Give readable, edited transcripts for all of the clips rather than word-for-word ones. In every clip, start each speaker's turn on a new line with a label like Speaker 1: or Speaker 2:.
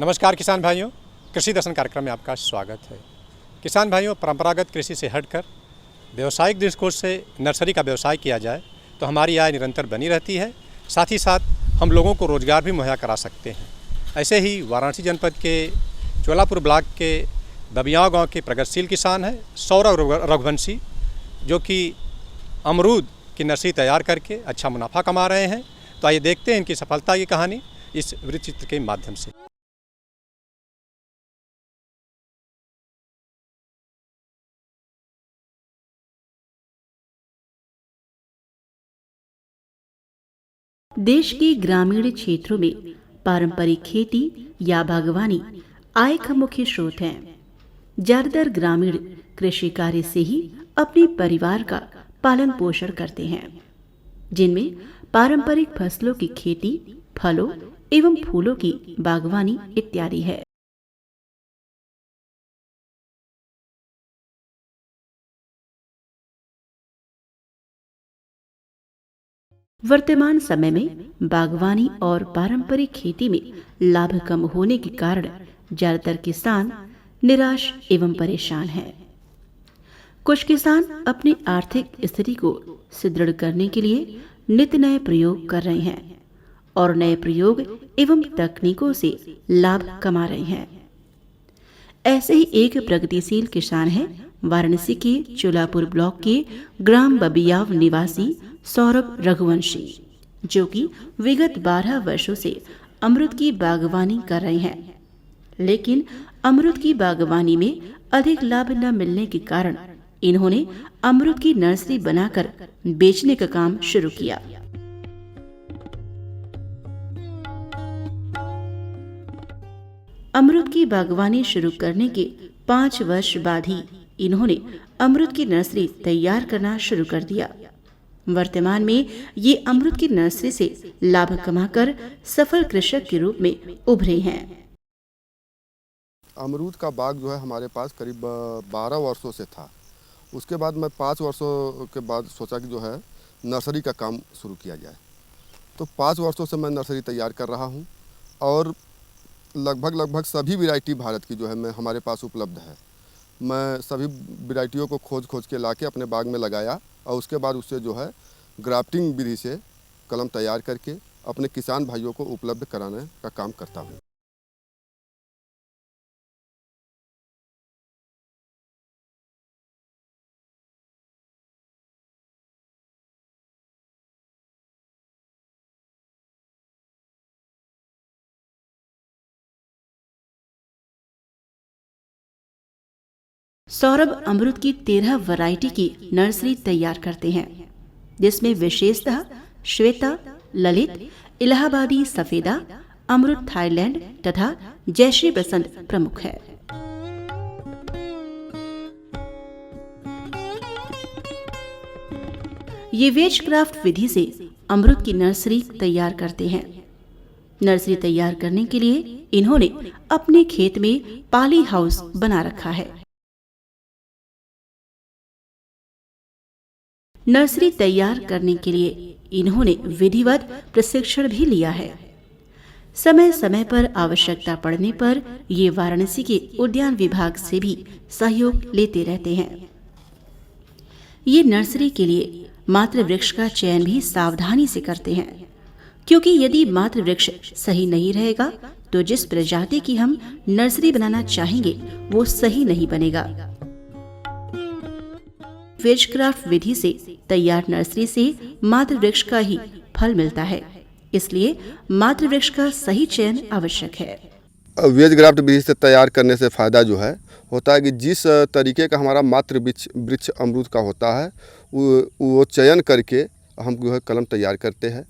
Speaker 1: नमस्कार किसान भाइयों, कृषि दर्शन कार्यक्रम में आपका स्वागत है। किसान भाइयों, परंपरागत कृषि से हटकर व्यावसायिक दृष्टिकोण से नर्सरी का व्यवसाय किया जाए तो हमारी आय निरंतर बनी रहती है, साथ ही साथ हम लोगों को रोजगार भी मुहैया करा सकते हैं। ऐसे ही वाराणसी जनपद के चोलापुर ब्लॉक के दबियाव गांव के प्रगतिशील किसान हैं सौरभ रघुवंशी, जो कि अमरूद की नर्सरी तैयार करके अच्छा मुनाफा कमा रहे हैं। तो आइए देखते हैं इनकी सफलता की कहानी इस वृत्त चित्र के माध्यम से।
Speaker 2: देश के ग्रामीण क्षेत्रों में पारंपरिक खेती या बागवानी आय का मुख्य स्रोत है। ज्यादातर ग्रामीण कृषि कार्य से ही अपने परिवार का पालन पोषण करते हैं, जिनमें पारंपरिक फसलों की खेती, फलों एवं फूलों की बागवानी इत्यादि है। वर्तमान समय में बागवानी और पारंपरिक खेती में लाभ कम होने के कारण ज्यादातर किसान निराश एवं परेशान हैं। कुछ किसान अपनी आर्थिक स्थिति को सुदृढ़ करने के लिए नित्य नए प्रयोग कर रहे हैं और नए प्रयोग एवं तकनीकों से लाभ कमा रहे हैं। ऐसे ही एक प्रगतिशील किसान है वाराणसी के चोलापुर ब्लॉक के ग्राम बबियाव निवासी सौरभ रघुवंशी, जो कि विगत 12 वर्षों से अमरूद की बागवानी कर रहे हैं। लेकिन अमरूद की बागवानी में अधिक लाभ न मिलने के कारण इन्होंने अमरूद की नर्सरी बनाकर बेचने का काम शुरू किया। अमरूद की बागवानी शुरू करने के 5 वर्ष बाद ही इन्होंने अमरूद की नर्सरी तैयार करना शुरू कर दिया। वर्तमान में ये अमरूद की नर्सरी से लाभ कमाकर सफल कृषक के रूप में उभरे हैं।
Speaker 3: अमरूद का बाग जो है हमारे पास करीब 12 वर्षों से था। उसके बाद मैं 5 वर्षों के बाद सोचा कि जो है नर्सरी का काम शुरू किया जाए। तो 5 वर्षों से मैं नर्सरी तैयार कर रहा हूँ और लगभग सभी वैरायटी भारत की जो है हमारे पास उपलब्ध है। मैं सभी वैरायटियों को खोज के लाके अपने बाग में लगाया और उसके बाद उससे जो है ग्राफ्टिंग विधि से कलम तैयार करके अपने किसान भाइयों को उपलब्ध कराने का काम करता हूँ।
Speaker 2: सौरभ अमरूद की 13 वैरायटी की नर्सरी तैयार करते हैं, जिसमें विशेषतः श्वेता, ललित, इलाहाबादी सफेदा, अमरूद थाईलैंड तथा जयश्री बसंत प्रमुख है। ये वेजक्राफ्ट विधि से अमरूद की नर्सरी तैयार करते हैं। नर्सरी तैयार करने के लिए इन्होंने अपने खेत में पाली हाउस बना रखा है। नर्सरी तैयार करने के लिए इन्होंने विधिवत प्रशिक्षण भी लिया है। समय समय पर आवश्यकता पड़ने पर ये वाराणसी के उद्यान विभाग से भी सहयोग लेते रहते हैं। ये नर्सरी के लिए मातृ वृक्ष का चयन भी सावधानी से करते हैं, क्योंकि यदि मातृ वृक्ष सही नहीं रहेगा तो जिस प्रजाति की हम नर्सरी बनाना चाहेंगे वो सही नहीं बनेगा। वेजक्राफ्ट विधि से तैयार नर्सरी से मातृ वृक्ष का ही फल मिलता है, इसलिए मातृ वृक्ष का सही चयन आवश्यक है।
Speaker 3: वेजक्राफ्ट विधि से तैयार करने से फ़ायदा जो है होता है कि जिस तरीके का हमारा मातृ वृक्ष अमरूद का होता है वो चयन करके हम जो है कलम तैयार करते हैं,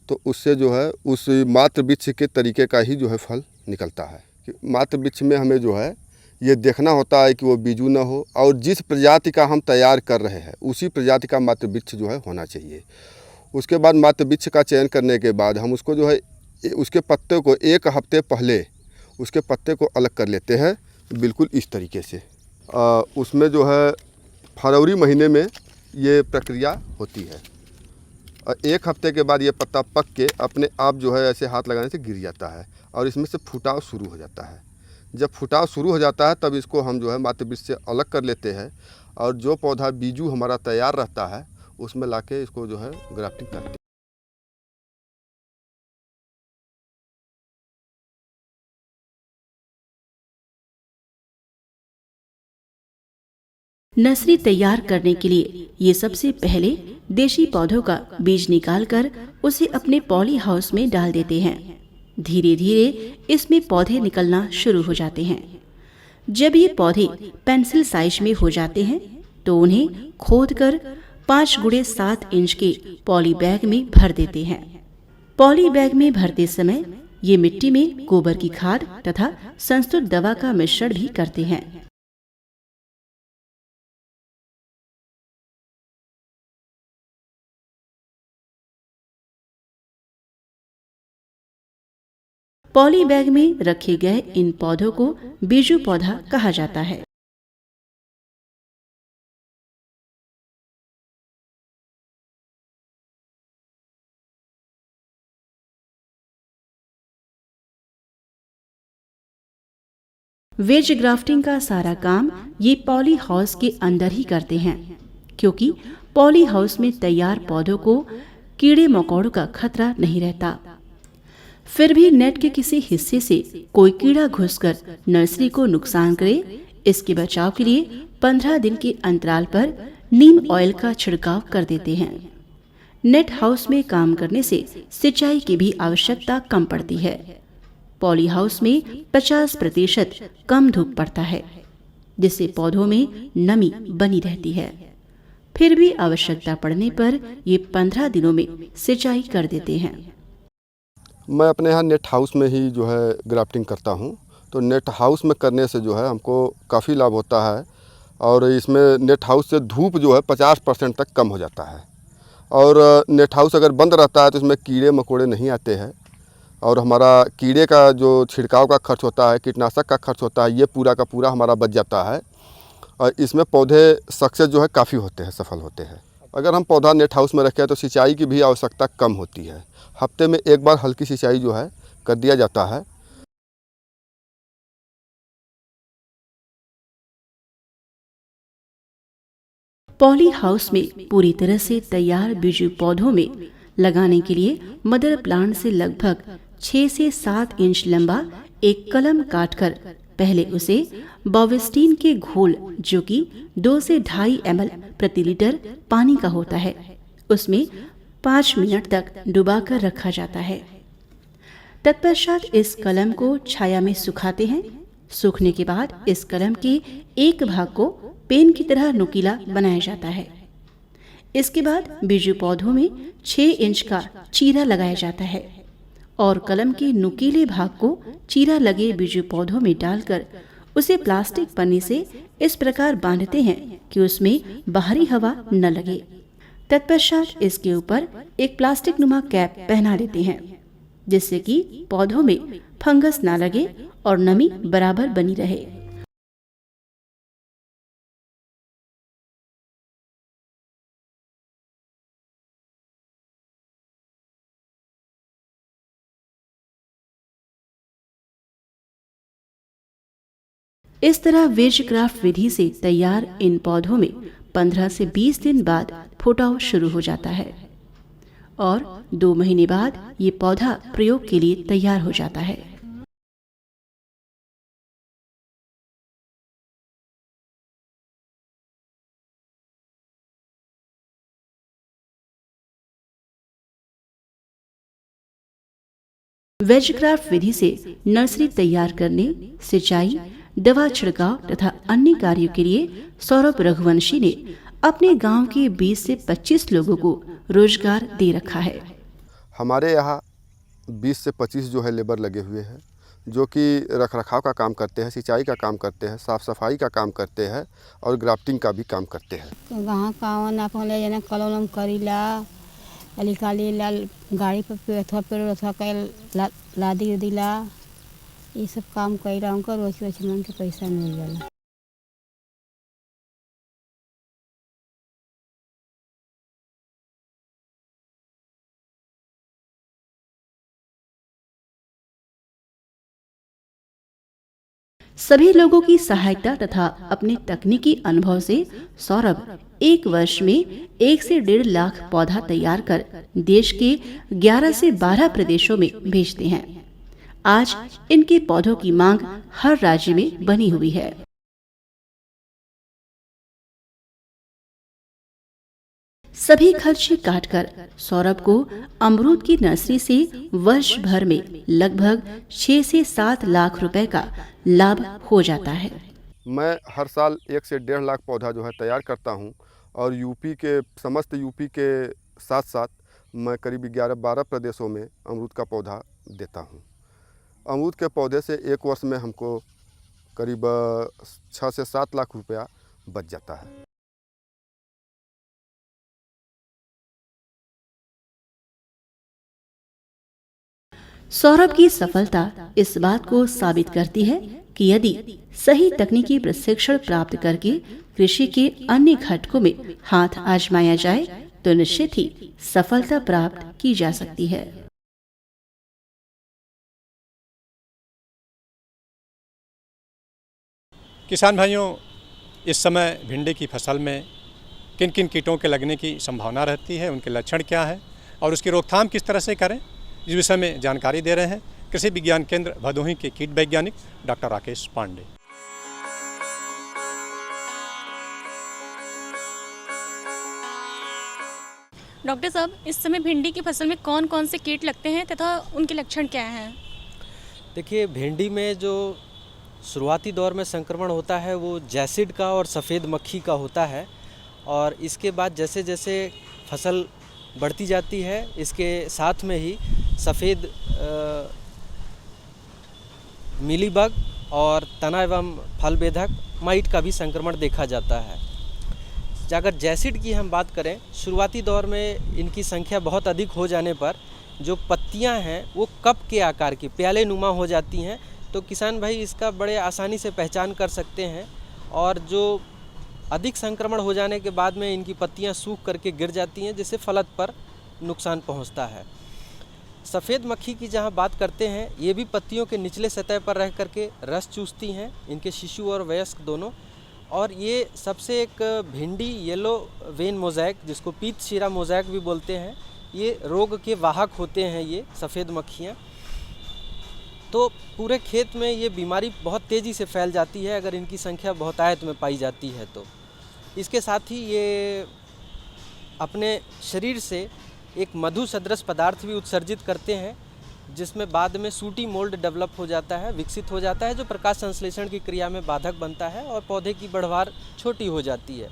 Speaker 3: तो उससे जो है उस मातृ वृक्ष के तरीके का ही जो है फल निकलता है। मातृ वृक्ष में हमें जो है ये देखना होता है कि वो बीजू ना हो और जिस प्रजाति का हम तैयार कर रहे हैं उसी प्रजाति का मातृ वृक्ष जो है होना चाहिए। उसके बाद मातृ वृक्ष का चयन करने के बाद हम उसको जो है उसके पत्ते को 1 हफ्ते पहले उसके पत्ते को अलग कर लेते हैं, बिल्कुल इस तरीके से। उसमें जो है फरवरी महीने में ये प्रक्रिया होती है और 1 हफ्ते के बाद ये पत्ता पक के अपने आप जो है ऐसे हाथ लगाने से गिर जाता है और इसमें से फुटाव शुरू हो जाता है। जब फुटाव शुरू हो जाता है तब इसको हम जो है मातृ वृक्ष से अलग कर लेते हैं और जो पौधा बीजू हमारा तैयार रहता है उसमें लाके इसको जो है ग्राफ्टिंग करते हैं।
Speaker 2: नर्सरी तैयार करने के लिए ये सबसे पहले देशी पौधों का बीज निकालकर उसे अपने पॉली हाउस में डाल देते हैं। धीरे धीरे इसमें पौधे निकलना शुरू हो जाते हैं। जब ये पौधे पेंसिल साइज में हो जाते हैं तो उन्हें खोदकर 5x7 इंच के पॉली बैग में भर देते हैं। पॉली बैग में भरते समय ये मिट्टी में गोबर की खाद तथा संस्तुत दवा का मिश्रण भी करते हैं। पॉली बैग में रखे गए इन पौधों को बीजू पौधा कहा जाता है। वेज ग्राफ्टिंग का सारा काम ये पॉली हाउस के अंदर ही करते हैं, क्योंकि पॉली हाउस में तैयार पौधों को कीड़े मकोड़ों का खतरा नहीं रहता। फिर भी नेट के किसी हिस्से से कोई कीड़ा घुसकर नर्सरी को नुकसान करे, इसके बचाव के लिए 15 दिन के अंतराल पर नीम ऑयल का छिड़काव कर देते हैं। नेट हाउस में काम करने से सिंचाई की भी आवश्यकता कम पड़ती है। पॉली हाउस में 50% कम धूप पड़ता है, जिससे पौधों में नमी बनी रहती है। फिर भी आवश्यकता पड़ने पर ये 15 दिनों में सिंचाई कर देते हैं।
Speaker 3: मैं अपने यहाँ नेट हाउस में ही जो है ग्राफ्टिंग करता हूँ। तो नेट हाउस में करने से जो है हमको काफ़ी लाभ होता है और इसमें नेट हाउस से धूप जो है 50% तक कम हो जाता है। और नेट हाउस अगर बंद रहता है तो इसमें कीड़े मकोड़े नहीं आते हैं और हमारा कीड़े का जो छिड़काव का खर्च होता है, कीटनाशक का खर्च होता है, ये पूरा का पूरा हमारा बच जाता है। और इसमें पौधे सक्सेस जो है काफ़ी होते हैं, सफल होते हैं। अगर हम पौधा नेट हाउस में रखें तो सिंचाई की भी आवश्यकता कम होती है। हफ्ते में एक बार हल्की सिंचाई जो है कर दिया जाता है।
Speaker 2: पॉली हाउस में पूरी तरह से तैयार बीजू पौधों में लगाने के लिए मदर प्लांट से लगभग 6 से 7 इंच लंबा एक कलम काटकर पहले उसे बोवेस्टीन के घोल, जो कि 2 से 2.5 ml प्रति लीटर पानी का होता है, उसमें 5 मिनट तक डुबाकर रखा जाता है। तत्पश्चात इस कलम को छाया में सुखाते हैं। सूखने के बाद इस कलम के एक भाग को पेन की तरह नुकीला बनाया जाता है। इसके बाद बीजू पौधों में 6 इंच का चीरा लगाया जाता है और कलम के नुकीले भाग को चीरा लगे बीजू पौधों में डालकर उसे प्लास्टिक पन्नी से इस प्रकार बांधते हैं कि उसमें बाहरी हवा न लगे। तत्पश्चात इसके ऊपर एक प्लास्टिक नुमा कैप पहना देते हैं, जिससे कि पौधों में फंगस ना लगे और नमी बराबर बनी रहे। इस तरह वेज क्राफ्ट विधि से तैयार इन पौधों में 15 से 20 दिन बाद फुटाव शुरू हो जाता है और 2 महीने बाद ये पौधा प्रयोग के लिए तैयार हो जाता है। वेज क्राफ्ट विधि से नर्सरी तैयार करने, सिंचाई, दवा छिड़काव तथा अन्य कार्यों के लिए सौरभ रघुवंशी ने अपने गांव के 20 से 25 लोगों को रोजगार दे रखा है।
Speaker 3: हमारे यहाँ 20 से 25 जो है लेबर लगे हुए हैं, जो कि रखरखाव का काम करते हैं, सिंचाई का काम करते हैं, साफ़ सफाई का काम करते हैं और ग्राफ्टिंग का भी काम करते हैं।
Speaker 4: गाँव कावन अपन ले जाना कलम करीला अलिकाली लाल गाड़ी पर अथवा पेड़ अथवा के लादी दिला, ये सब काम कर रहा हूँ, रोज मन के पैसा मिल जाला।
Speaker 2: सभी लोगों की सहायता तथा अपने तकनीकी अनुभव से सौरभ एक वर्ष में 1 से 1.5 लाख पौधा तैयार कर देश के 11 से 12 प्रदेशों में भेजते हैं। आज इनके पौधों की मांग हर राज्य में बनी हुई है। सभी खर्चे काटकर सौरभ को अमरूद की नर्सरी से वर्ष भर में लगभग 6 से 7 लाख रुपए का लाभ हो जाता है।
Speaker 3: मैं हर साल 1 से 1.5 लाख पौधा जो है तैयार करता हूं और समस्त यूपी के साथ साथ मैं करीब 11-12 प्रदेशों में अमरूद का पौधा देता हूं। अमरूद के पौधे से एक वर्ष में हमको करीब 6 से 7 लाख रुपया बच जाता है।
Speaker 2: सौरभ की सफलता इस बात को साबित करती है कि यदि सही तकनीकी प्रशिक्षण प्राप्त करके कृषि के अन्य घटकों में हाथ आजमाया जाए तो निश्चित ही सफलता प्राप्त की जा सकती है।
Speaker 1: किसान भाइयों, इस समय भिंडी की फसल में किन किन कीटों के लगने की संभावना रहती है, उनके लक्षण क्या है और उसकी रोकथाम किस तरह से करें, इस विषय में जानकारी दे रहे हैं कृषि विज्ञान केंद्र भदोही के कीट वैज्ञानिक डॉक्टर राकेश पांडे।
Speaker 5: डॉक्टर साहब, इस समय भिंडी की फसल में कौन कौन से कीट लगते हैं तथा उनके लक्षण क्या हैं?
Speaker 6: देखिए, भिंडी में जो शुरुआती दौर में संक्रमण होता है वो जैसिड का और सफ़ेद मक्खी का होता है और इसके बाद जैसे जैसे फसल बढ़ती जाती है इसके साथ में ही सफ़ेद मिलीबग और तना एवं फल बेधक माइट का भी संक्रमण देखा जाता है। अगर जैसिड की हम बात करें, शुरुआती दौर में इनकी संख्या बहुत अधिक हो जाने पर जो पत्तियां हैं वो कप के आकार की प्याले नुमा हो जाती हैं, तो किसान भाई इसका बड़े आसानी से पहचान कर सकते हैं। और जो अधिक संक्रमण हो जाने के बाद में इनकी पत्तियां सूख करके गिर जाती हैं, जिससे फलत पर नुकसान पहुंचता है। सफ़ेद मक्खी की जहां बात करते हैं, ये भी पत्तियों के निचले सतह पर रह करके रस चूसती हैं, इनके शिशु और वयस्क दोनों। और ये सबसे एक भिंडी येलो वेन मोज़ैक, जिसको पीत शिरा मोज़ैक भी बोलते हैं, ये रोग के वाहक होते हैं ये सफ़ेद मक्खियाँ। तो पूरे खेत में ये बीमारी बहुत तेज़ी से फैल जाती है अगर इनकी संख्या बहुतायत में पाई जाती है तो। इसके साथ ही ये अपने शरीर से एक मधु सदृश पदार्थ भी उत्सर्जित करते हैं, जिसमें बाद में सूटी मोल्ड डेवलप हो जाता है, विकसित हो जाता है, जो प्रकाश संश्लेषण की क्रिया में बाधक बनता है और पौधे की बढ़वार छोटी हो जाती है।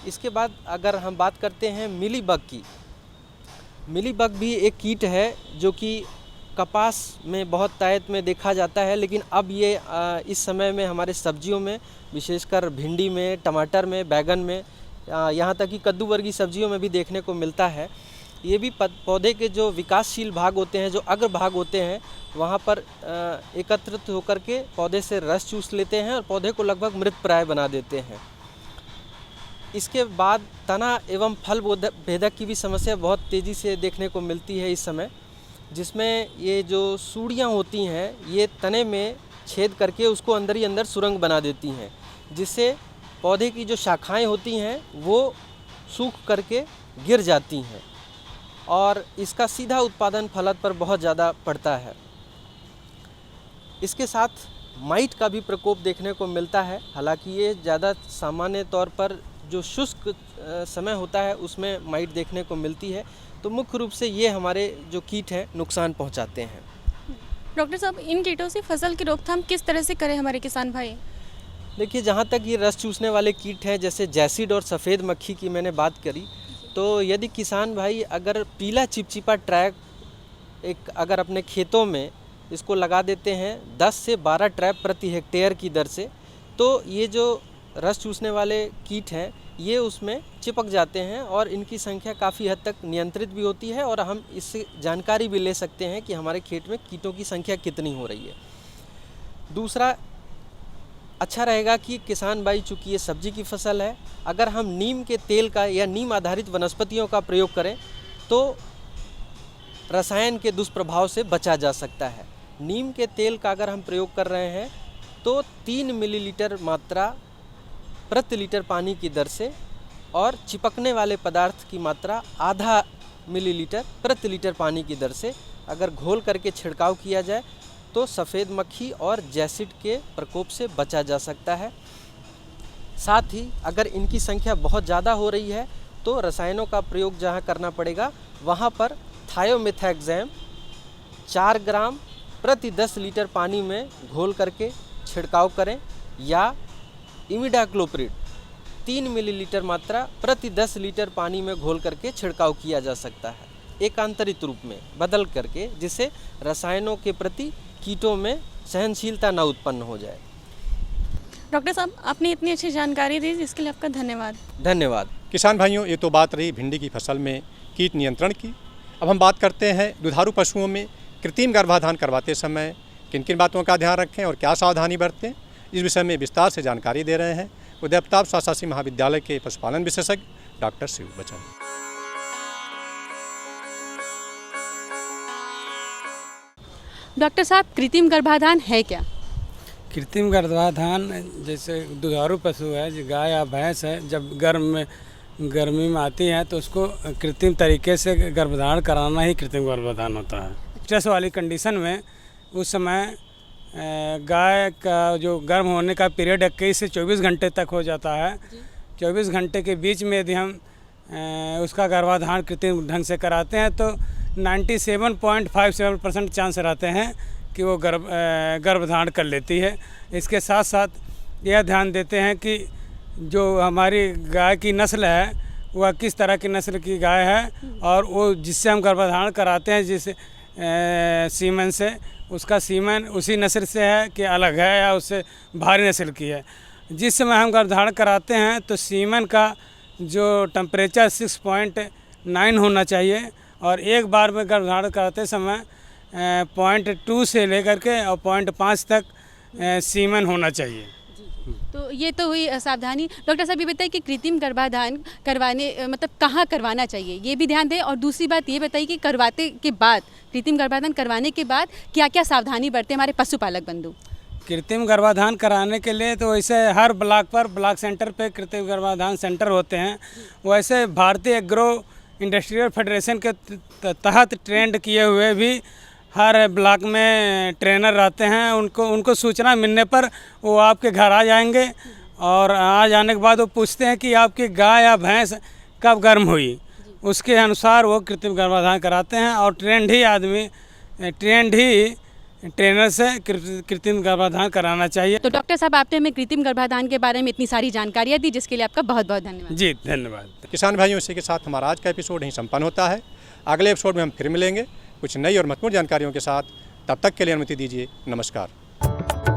Speaker 6: इसके बाद अगर हम बात करते हैं मिलीबग की, मिलीबग भी एक कीट है जो कि कपास में बहुत तायत में देखा जाता है, लेकिन अब ये इस समय में हमारे सब्जियों में, विशेषकर भिंडी में, टमाटर में, बैगन में, यहाँ तक कि कद्दू वर्गीय सब्जियों में भी देखने को मिलता है। ये भी पौधे के जो विकासशील भाग होते हैं, जो अग्र भाग होते हैं, वहाँ पर एकत्रित होकर के पौधे से रस चूस लेते हैं और पौधे को लगभग मृत प्राय बना देते हैं। इसके बाद तना एवं फल भेदक की भी समस्या बहुत तेज़ी से देखने को मिलती है इस समय, जिसमें ये जो सूढ़ियाँ होती हैं ये तने में छेद करके उसको अंदर ही अंदर सुरंग बना देती हैं, जिससे पौधे की जो शाखाएं होती हैं वो सूख करके गिर जाती हैं और इसका सीधा उत्पादन फलत पर बहुत ज़्यादा पड़ता है। इसके साथ माइट का भी प्रकोप देखने को मिलता है, हालांकि ये ज़्यादा सामान्य तौर पर जो शुष्क समय होता है उसमें माइट देखने को मिलती है। तो मुख्य रूप से ये हमारे जो कीट हैं नुकसान पहुंचाते हैं।
Speaker 5: डॉक्टर साहब, इन कीटों से फसल की रोकथाम किस तरह से करें हमारे किसान भाई?
Speaker 6: देखिए, जहाँ तक ये रस चूसने वाले कीट हैं, जैसे जैसिड और सफ़ेद मक्खी की मैंने बात करी, तो यदि किसान भाई अगर पीला चिपचिपा ट्रैप अगर अपने खेतों में इसको लगा देते हैं 10 से 12 ट्रैप प्रति हेक्टेयर की दर से, तो ये जो रस चूसने वाले कीट हैं ये उसमें चिपक जाते हैं और इनकी संख्या काफ़ी हद तक नियंत्रित भी होती है और हम इससे जानकारी भी ले सकते हैं कि हमारे खेत में कीटों की संख्या कितनी हो रही है। दूसरा, अच्छा रहेगा कि किसान भाई, चूँकि ये सब्जी की फसल है, अगर हम नीम के तेल का या नीम आधारित वनस्पतियों का प्रयोग करें तो रसायन के दुष्प्रभाव से बचा जा सकता है। नीम के तेल का अगर हम प्रयोग कर रहे हैं तो 3 मिलीलीटर मात्रा प्रति लीटर पानी की दर से और चिपकने वाले पदार्थ की मात्रा आधा मिलीलीटर प्रति लीटर पानी की दर से अगर घोल करके छिड़काव किया जाए तो सफ़ेद मक्खी और जैसिड के प्रकोप से बचा जा सकता है। साथ ही अगर इनकी संख्या बहुत ज़्यादा हो रही है तो रसायनों का प्रयोग जहाँ करना पड़ेगा वहाँ पर थायोमेथैक्सैम 4 ग्राम प्रति 10 लीटर पानी में घोल करके छिड़काव करें या इमिडाक्लोप्रिड 3 मिलीलीटर मात्रा प्रति 10 लीटर पानी में घोल करके छिड़काव किया जा सकता है एकांतरित रूप में बदल करके, जिससे रसायनों के प्रति कीटों में सहनशीलता न उत्पन्न हो जाए।
Speaker 5: डॉक्टर साहब, आपने इतनी अच्छी जानकारी दी जिसके लिए आपका धन्यवाद।
Speaker 6: धन्यवाद।
Speaker 1: किसान भाइयों, ये तो बात रही भिंडी की फसल में कीट नियंत्रण की। अब हम बात करते हैं दुधारू पशुओं में कृत्रिम गर्भाधान करवाते समय किन किन बातों का ध्यान रखें और क्या सावधानी बरतें। इस विषय में विस्तार से जानकारी दे रहे हैं उदय प्रताप शासकीय महाविद्यालय के पशुपालन विशेषज्ञ डॉक्टर शिव बच्चन।
Speaker 5: डॉक्टर साहब, कृत्रिम गर्भाधान है क्या?
Speaker 7: कृत्रिम गर्भाधान जैसे दुधारू पशु है, जो गाय या भैंस है, जब गर्मी में आती है तो उसको कृत्रिम तरीके से गर्भधारण कराना ही कृत्रिम गर्भाधान होता है। स्ट्रेस वाली कंडीशन में उस समय गाय का जो गर्भ होने का पीरियड 21 से 24 घंटे तक हो जाता है। 24 घंटे के बीच में यदि हम उसका गर्भाधान कृत्रिम ढंग से कराते हैं तो 97.57% चांस रहते हैं कि वो गर्भधारण कर लेती है। इसके साथ साथ यह ध्यान देते हैं कि जो हमारी गाय की नस्ल है वह किस तरह की नस्ल की गाय है और वो जिससे हम गर्भधारण कराते हैं जिस सीमन से, उसका सीमन उसी नस्ल से है कि अलग है या उससे भारी नस्ल की है। जिस समय हम गर्भधारण कराते हैं तो सीमन का जो टेम्परेचर 6.9 होना चाहिए और एक बार में गर्भधारण कराते समय 0.2 से लेकर के और 0.5 तक सीमन होना चाहिए।
Speaker 8: तो ये तो हुई सावधानी। डॉक्टर साहब, ये बताइए कि कृत्रिम गर्भाधान करवाने मतलब कहाँ करवाना चाहिए, ये भी ध्यान दें। और दूसरी बात ये बताइए कि करवाते के बाद, कृत्रिम गर्भाधान करवाने के बाद क्या क्या सावधानी बरतें हमारे पशुपालक बंधु?
Speaker 7: कृत्रिम गर्भाधान कराने के लिए तो वैसे हर ब्लॉक सेंटर पे कृत्रिम गर्भाधान सेंटर होते हैं। वैसे भारतीय एग्रो इंडस्ट्रियल फेडरेशन के तहत ट्रेंड किए हुए भी हर ब्लॉक में ट्रेनर रहते हैं। उनको सूचना मिलने पर वो आपके घर आ जाएंगे और आ जाने के बाद वो पूछते हैं कि आपकी गाय या भैंस कब गर्म हुई, उसके अनुसार वो कृत्रिम गर्भाधान कराते हैं और ट्रेनर से कृत्रिम गर्भाधान कराना चाहिए।
Speaker 8: तो डॉक्टर साहब, आपने हमें कृत्रिम गर्भाधान के बारे में इतनी सारी जानकारियाँ दी जिसके लिए आपका बहुत बहुत धन्यवाद।
Speaker 7: जी धन्यवाद।
Speaker 1: किसान भाइयों, इसी के साथ हमारा आज का एपिसोड यहीं संपन्न होता है। अगले एपिसोड में हम फिर मिलेंगे कुछ नई और महत्वपूर्ण जानकारियों के साथ। तब तक के लिए अनुमति दीजिए। नमस्कार।